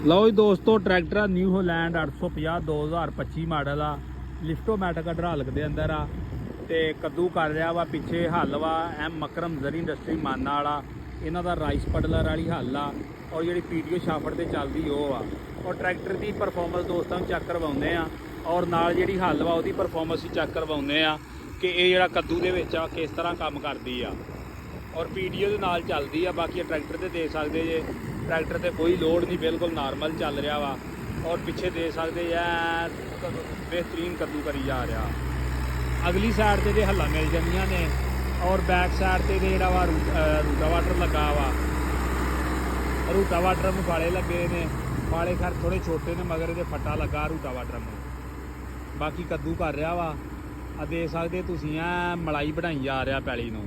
ਲਓ ਜੀ ਦੋਸਤੋ, ਟਰੈਕਟਰ ਆ ਨਿਊ ਹੋਲੈਂਡ 850 2025 ਮਾਡਲ ਆ। ਲਿਫਟੋਮੈਟਿਕ ਹਾਈਡ੍ਰੌਲਿਕ ਦੇ ਅੰਦਰ ਆ ਤੇ ਕੱਦੂ ਕਰ ਰਿਹਾ ਵਾ। ਪਿੱਛੇ ਹੱਲ ਵਾ ਐਮ ਮਕਰਮ ਜ਼ਰੀ ਇੰਡਸਟਰੀ ਮਾਨਾ ਵਾਲਾ, ਇਹਨਾਂ ਦਾ ਰਾਈਸ ਪਡਲਰ ਵਾਲੀ ਹੱਲ ਆ। ਔਰ ਜਿਹੜੀ ਪੀਟੀਓ ਸ਼ਾਫਟ ਤੇ ਚੱਲਦੀ ਉਹ ਆ। ਔਰ ਟਰੈਕਟਰ ਦੀ ਪਰਫਾਰਮੈਂਸ ਦੋਸਤਾਂ ਨੂੰ ਚੈੱਕ ਕਰਵਾਉਂਦੇ ਆ, ਔਰ ਨਾਲ ਜਿਹੜੀ ਹੱਲ ਵਾ ਉਹਦੀ ਪਰਫਾਰਮੈਂਸ ਹੀ ਚੈੱਕ ਕਰਵਾਉਂਦੇ ਆ ਕਿ ਇਹ ਜਿਹੜਾ ਕੱਦੂ ਦੇ ਵਿੱਚ ਆ ਕਿਸ ਤਰ੍ਹਾਂ ਕੰਮ ਕਰਦੀ ਆ। ਔਰ ਪੀਟੀਓ ਦੇ ਨਾਲ ਚੱਲਦੀ ਆ। ਬਾਕੀ ਟਰੈਕਟਰ ਤੇ ਦੇ ਸਕਦੇ ਜੇ, ਟਰੈਕਟਰ ਤੇ ਕੋਈ ਲੋਡ ਨਹੀਂ, ਬਿਲਕੁਲ ਨਾਰਮਲ ਚੱਲ ਰਿਹਾ ਵਾ। ਔਰ ਪਿੱਛੇ ਦੇ ਸਕਦੇ ਆ ਬਿਹਤਰੀਨ ਕੱਦੂ ਕਰੀ ਜਾ ਰਿਹਾ। ਅਗਲੀ ਸਾਈਡ ਤੇ ਹੱਲਾਂ ਮਿਲ ਜਾਂਦੀਆਂ ਨੇ। ਔਰ ਬੈਕ ਸਾਈਡ ਤੇ ਜਿਹੜਾ ਵਾ ਰੂਟਾਵਾਟਰ ਲੱਗਾ ਵਾ। ਰੂਟਾਵਾਟਰ ਨੂੰ ਫਾਲੇ ਲੱਗੇ ਨੇ, ਫਾਲੇ ਖੈਰ ਥੋੜੇ ਛੋਟੇ ਨੇ ਮਗਰ ਇਹਦੇ ਫੱਟਾ ਲੱਗਾ ਰੂਟਾਵਾਟਰ ਨੂੰ। ਬਾਕੀ ਕੱਦੂ ਕਰ ਰਿਹਾ ਵਾ। ਆ ਦੇ ਸਕਦੇ ਤੁਸੀਂ, ਮਲਾਈ ਬਣਾਈ ਜਾ ਰਿਹਾ ਪੈਲੀ ਨੂੰ।